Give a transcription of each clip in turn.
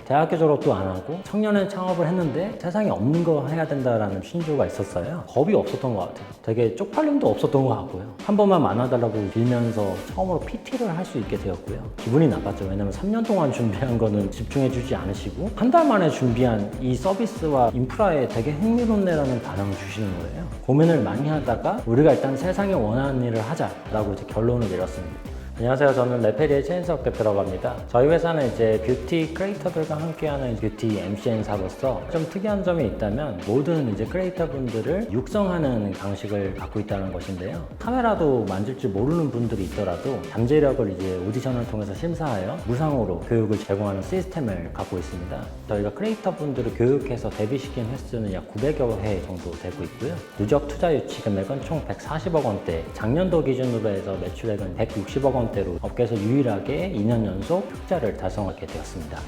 대학교 졸업도 안 하고 청년의 창업을 했는데 세상에 없는 거 해야 된다라는 신조가 있었어요. 겁이 없었던 것 같아요. 되게 쪽팔림도 없었던 것 같고요. 한 번만 만나달라고 빌면서 처음으로 PT를 할 수 있게 되었고요. 기분이 나빴죠. 왜냐면 3년 동안 준비한 거는 집중해주지 않으시고 한 달 만에 준비한 이 서비스와 인프라에 되게 흥미롭네라는 반응을 주시는 거예요. 고민을 많이 하다가 우리가 일단 세상에 원하는 일을 하자라고 이제 결론을 내렸습니다. 안녕하세요. 저는 레페리의 최인석 대표라고 합니다. 저희 회사는 이제 뷰티 크리에이터들과 함께하는 뷰티 MCN사로서 좀 특이한 점이 있다면 모든 이제 크리에이터분들을 육성하는 방식을 갖고 있다는 것인데요. 카메라도 만질 줄 모르는 분들이 있더라도 잠재력을 이제 오디션을 통해서 심사하여 무상으로 교육을 제공하는 시스템을 갖고 있습니다. 저희가 크리에이터분들을 교육해서 데뷔시킨 횟수는 약 900여 회 정도 되고 있고요. 누적 투자 유치 금액은 총 140억 원대, 작년도 기준으로 해서 매출액은 160억 원 대로 업계에서 유일하게 2년 연속 흑자를 달성하게 되었습니다.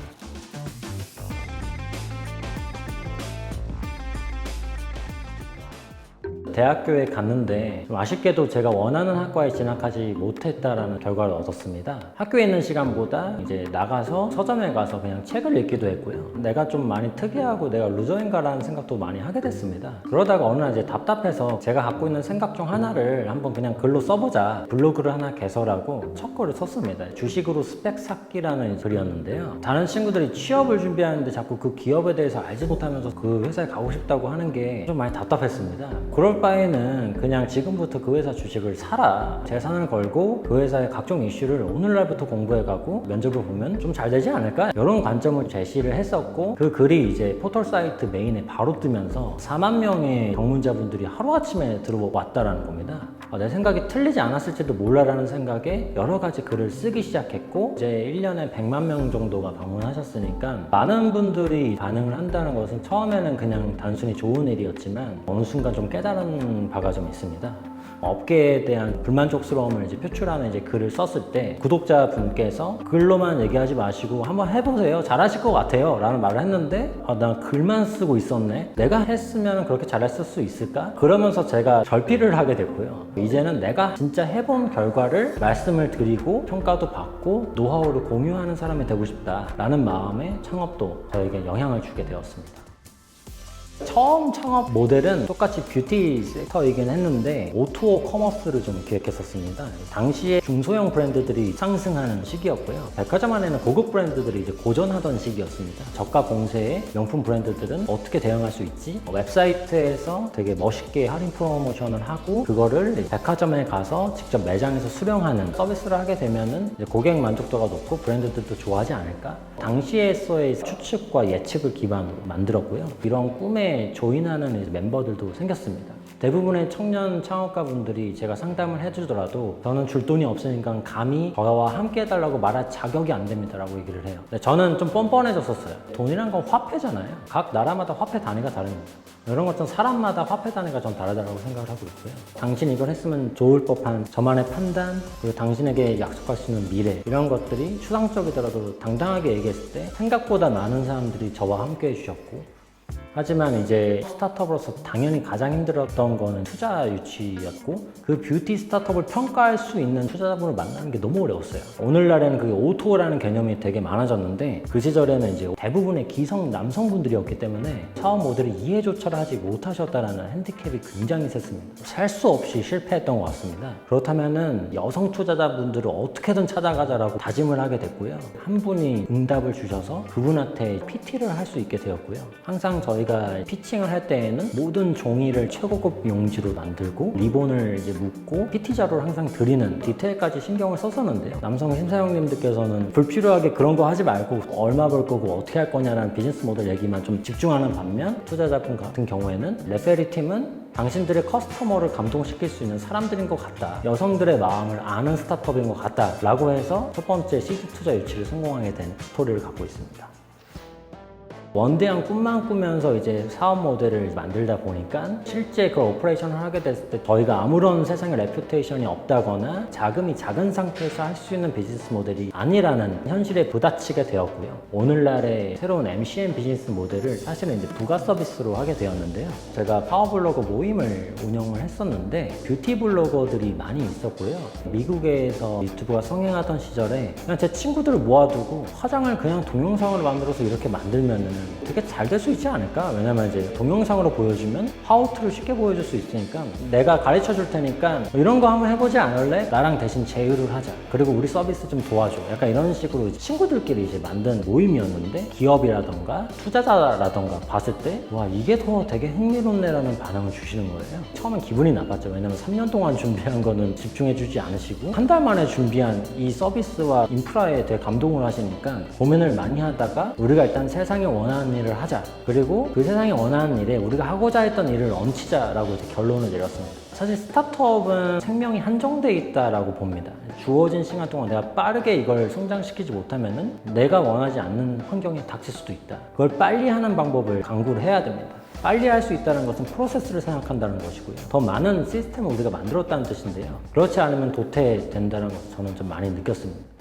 대학교에 갔는데 좀 아쉽게도 제가 원하는 학과에 진학하지 못했다라는 결과를 얻었습니다. 학교에 있는 시간보다 이제 나가서 서점에 가서 그냥 책을 읽기도 했고요. 내가 좀 많이 특이하고 내가 루저인가라는 생각도 많이 하게 됐습니다. 그러다가 어느 날 이제 답답해서 제가 갖고 있는 생각 중 하나를 한번 그냥 글로 써보자. 블로그를 하나 개설하고 첫 글을 썼습니다. 주식으로 스펙 쌓기라는 글이었는데요. 다른 친구들이 취업을 준비하는데 자꾸 그 기업에 대해서 알지 못하면서 그 회사에 가고 싶다고 하는 게 좀 많이 답답했습니다. 그럴 바에는 그냥 지금부터 그 회사 주식을 사라. 재산을 걸고 그 회사의 각종 이슈를 오늘날부터 공부해가고 면접을 보면 좀 잘 되지 않을까? 이런 관점을 제시를 했었고 그 글이 이제 포털 사이트 메인에 바로 뜨면서 4만 명의 방문자분들이 하루아침에 들어왔다라는 겁니다. 내 생각이 틀리지 않았을지도 몰라라는 생각에 여러 가지 글을 쓰기 시작했고 이제 1년에 100만 명 정도가 방문하셨으니까 많은 분들이 반응을 한다는 것은 처음에는 그냥 단순히 좋은 일이었지만 어느 순간 좀 깨달은 바가 좀 있습니다. 업계에 대한 불만족스러움을 이제 표출하는 이제 글을 썼을 때 구독자분께서 글로만 얘기하지 마시고 한번 해보세요. 잘하실 것 같아요. 라는 말을 했는데 나 글만 쓰고 있었네. 내가 했으면 그렇게 잘했을 수 있을까? 그러면서 제가 절필을 하게 됐고요. 이제는 내가 진짜 해본 결과를 말씀을 드리고 평가도 받고 노하우를 공유하는 사람이 되고 싶다 라는 마음에 창업도 저에게 영향을 주게 되었습니다. 처음 창업 모델은 똑같이 뷰티 섹터이긴 했는데 O2O 커머스를 좀 기획했었습니다. 당시에 중소형 브랜드들이 상승하는 시기였고요. 백화점 안에는 고급 브랜드들이 이제 고전하던 시기였습니다. 저가 공세의 명품 브랜드들은 어떻게 대응할 수 있지? 웹사이트에서 되게 멋있게 할인 프로모션을 하고 그거를 백화점에 가서 직접 매장에서 수령하는 서비스를 하게 되면은 이제 고객 만족도가 높고 브랜드들도 좋아하지 않을까? 당시에서의 추측과 예측을 기반으로 만들었고요. 이런 꿈에 조인하는 멤버들도 생겼습니다. 대부분의 청년 창업가분들이 제가 상담을 해주더라도 저는 줄 돈이 없으니까 감히 저와 함께 해달라고 말할 자격이 안 됩니다 라고 얘기를 해요. 저는 좀 뻔뻔해졌었어요. 돈이란 건 화폐잖아요. 각 나라마다 화폐 단위가 다릅니다. 이런 것처럼 사람마다 화폐 단위가 전 다르다고 생각을 하고 있고요. 당신 이걸 했으면 좋을 법한 저만의 판단, 그리고 당신에게 약속할 수 있는 미래, 이런 것들이 추상적이더라도 당당하게 얘기했을 때 생각보다 많은 사람들이 저와 함께 해주셨고, 하지만 이제 스타트업으로서 당연히 가장 힘들었던 거는 투자 유치였고 그 뷰티 스타트업을 평가할 수 있는 투자자분을 만나는 게 너무 어려웠어요. 오늘날에는 그게 O2O라는 개념이 되게 많아졌는데 그 시절에는 이제 대부분의 기성 남성분들이었기 때문에 사업 모델을 이해조차를 하지 못하셨다라는 핸디캡이 굉장히 셌습니다. 셀 수 없이 실패했던 것 같습니다. 그렇다면은 여성 투자자분들을 어떻게든 찾아가자라고 다짐을 하게 됐고요. 한 분이 응답을 주셔서 그분한테 PT를 할 수 있게 되었고요. 항상 저희가 피칭을 할 때에는 모든 종이를 최고급 용지로 만들고 리본을 이제 묶고 PT 자료를 항상 드리는 디테일까지 신경을 썼었는데요. 남성 심사위원님들께서는 불필요하게 그런 거 하지 말고 얼마 벌 거고 어떻게 할 거냐라는 비즈니스 모델 얘기만 좀 집중하는 반면 투자자분 같은 경우에는 레페리 팀은 당신들의 커스터머를 감동시킬 수 있는 사람들인 것 같다. 여성들의 마음을 아는 스타트업인 것 같다. 라고 해서 첫 번째 시드 투자 유치를 성공하게 된 스토리를 갖고 있습니다. 원대한 꿈만 꾸면서 이제 사업 모델을 만들다 보니까 실제 그 오퍼레이션을 하게 됐을 때 저희가 아무런 세상에 레퓨테이션이 없다거나 자금이 작은 상태에서 할 수 있는 비즈니스 모델이 아니라는 현실에 부딪히게 되었고요. 오늘날의 새로운 MCN 비즈니스 모델을 사실은 이제 부가 서비스로 하게 되었는데요. 제가 파워블로거 모임을 운영을 했었는데 뷰티 블로거들이 많이 있었고요. 미국에서 유튜브가 성행하던 시절에 그냥 제 친구들을 모아두고 화장을 그냥 동영상으로 만들어서 이렇게 만들면은 되게 잘 될 수 있지 않을까? 왜냐면 이제 동영상으로 보여주면 하우투를 쉽게 보여줄 수 있으니까 내가 가르쳐 줄 테니까 이런 거 한번 해보지 않을래? 나랑 대신 제휴를 하자. 그리고 우리 서비스 좀 도와줘. 약간 이런 식으로 친구들끼리 이제 만든 모임이었는데 기업이라던가 투자자라던가 봤을 때 와 이게 더 되게 흥미롭네라는 반응을 주시는 거예요. 처음엔 기분이 나빴죠. 왜냐면 3년 동안 준비한 거는 집중해주지 않으시고 한 달 만에 준비한 이 서비스와 인프라에 되게 감동을 하시니까 고민을 많이 하다가 우리가 일단 세상에 원하는 일을 하자. 그리고 그 세상에 원하는 일에 우리가 하고자 했던 일을 얹히자라고 이제 결론을 내렸습니다. 사실 스타트업은 생명이 한정돼 있다라고 봅니다. 주어진 시간 동안 내가 빠르게 이걸 성장시키지 못하면은 내가 원하지 않는 환경에 닥칠 수도 있다. 그걸 빨리 하는 방법을 강구를 해야 됩니다. 빨리 할 수 있다는 것은 프로세스를 생각한다는 것이고요. 더 많은 시스템을 우리가 만들었다는 뜻인데요. 그렇지 않으면 도태된다는 것을 저는 좀 많이 느꼈습니다.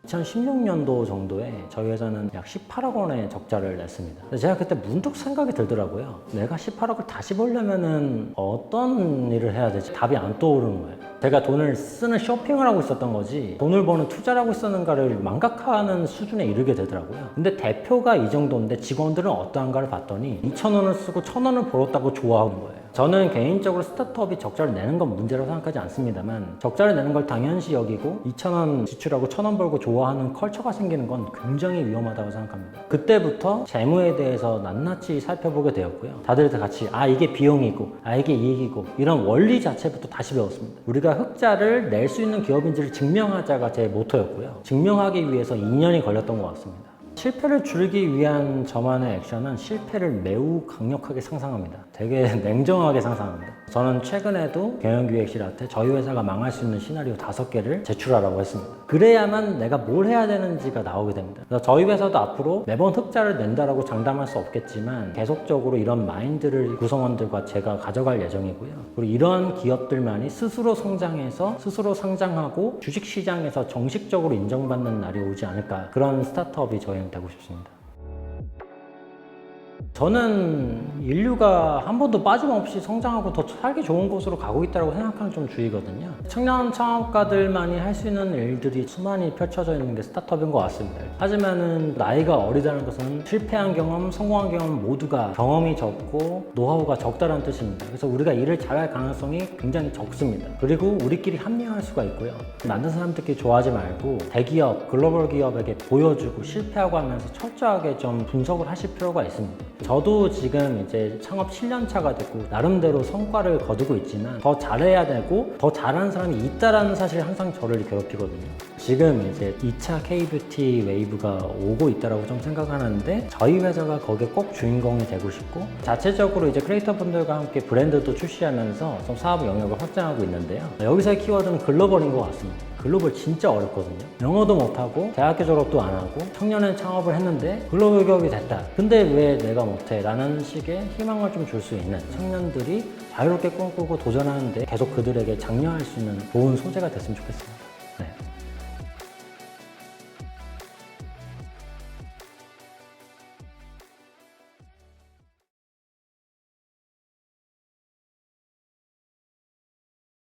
2016년도 정도에 저희 회사는 약 18억 원의 적자를 냈습니다. 제가 그때 문득 생각이 들더라고요. 내가 18억을 다시 벌려면은 어떤 일을 해야 되지? 답이 안 떠오르는 거예요. 제가 돈을 쓰는 쇼핑을 하고 있었던 거지 돈을 버는 투자를 하고 있었는가를 망각하는 수준에 이르게 되더라고요. 근데 대표가 이 정도인데 직원들은 어떠한가를 봤더니 2,000원을 쓰고 1,000원을 벌었다고 좋아하는 거예요. 저는 개인적으로 스타트업이 적자를 내는 건 문제라고 생각하지 않습니다만 적자를 내는 걸 당연시 여기고 2,000원 지출하고 1,000원 벌고 좋아하는 컬처가 생기는 건 굉장히 위험하다고 생각합니다. 그때부터 재무에 대해서 낱낱이 살펴보게 되었고요. 다들 같이 이게 비용이고 이게 이익이고 이런 원리 자체부터 다시 배웠습니다. 우리가 흑자를 낼 수 있는 기업인지를 증명하자가 제 모토였고요. 증명하기 위해서 2년이 걸렸던 것 같습니다. 실패를 줄이기 위한 저만의 액션은 실패를 매우 강력하게 상상합니다. 되게 냉정하게 상상합니다. 저는 최근에도 경영기획실한테 저희 회사가 망할 수 있는 시나리오 5개를 제출하라고 했습니다. 그래야만 내가 뭘 해야 되는지가 나오게 됩니다. 그래서 저희 회사도 앞으로 매번 흑자를 낸다라고 장담할 수 없겠지만 계속적으로 이런 마인드를 구성원들과 제가 가져갈 예정이고요. 그리고 이러한 기업들만이 스스로 성장해서 스스로 상장하고 주식시장에서 정식적으로 인정받는 날이 오지 않을까. 그런 스타트업이 저희는 되고 싶습니다. 저는 인류가 한 번도 빠짐없이 성장하고 더 살기 좋은 곳으로 가고 있다고 생각하는 좀 주의거든요. 청년 창업가들만이 할 수 있는 일들이 수많이 펼쳐져 있는 게 스타트업인 것 같습니다. 하지만은 나이가 어리다는 것은 실패한 경험, 성공한 경험 모두가 경험이 적고 노하우가 적다는 뜻입니다. 그래서 우리가 일을 잘할 가능성이 굉장히 적습니다. 그리고 우리끼리 합리화할 수가 있고요. 만든 사람들끼리 좋아하지 말고 대기업, 글로벌 기업에게 보여주고 실패하고 하면서 철저하게 좀 분석을 하실 필요가 있습니다. 저도 지금 이제 창업 7년 차가 됐고 나름대로 성과를 거두고 있지만 더 잘해야 되고 더 잘하는 사람이 있다라는 사실이 항상 저를 괴롭히거든요. 지금 이제 2차 K-뷰티 웨이브가 오고 있다라고 좀 생각하는데 저희 회사가 거기에 꼭 주인공이 되고 싶고 자체적으로 이제 크리에이터 분들과 함께 브랜드도 출시하면서 좀 사업 영역을 확장하고 있는데요. 여기서의 키워드는 글로벌인 것 같습니다. 글로벌 진짜 어렵거든요. 영어도 못하고 대학교 졸업도 안 하고 청년의 창업을 했는데 글로벌 기업이 됐다. 근데 왜 내가 못해? 라는 식의 희망을 좀 줄 수 있는 청년들이 자유롭게 꿈꾸고 도전하는데 계속 그들에게 장려할 수 있는 좋은 소재가 됐으면 좋겠습니다.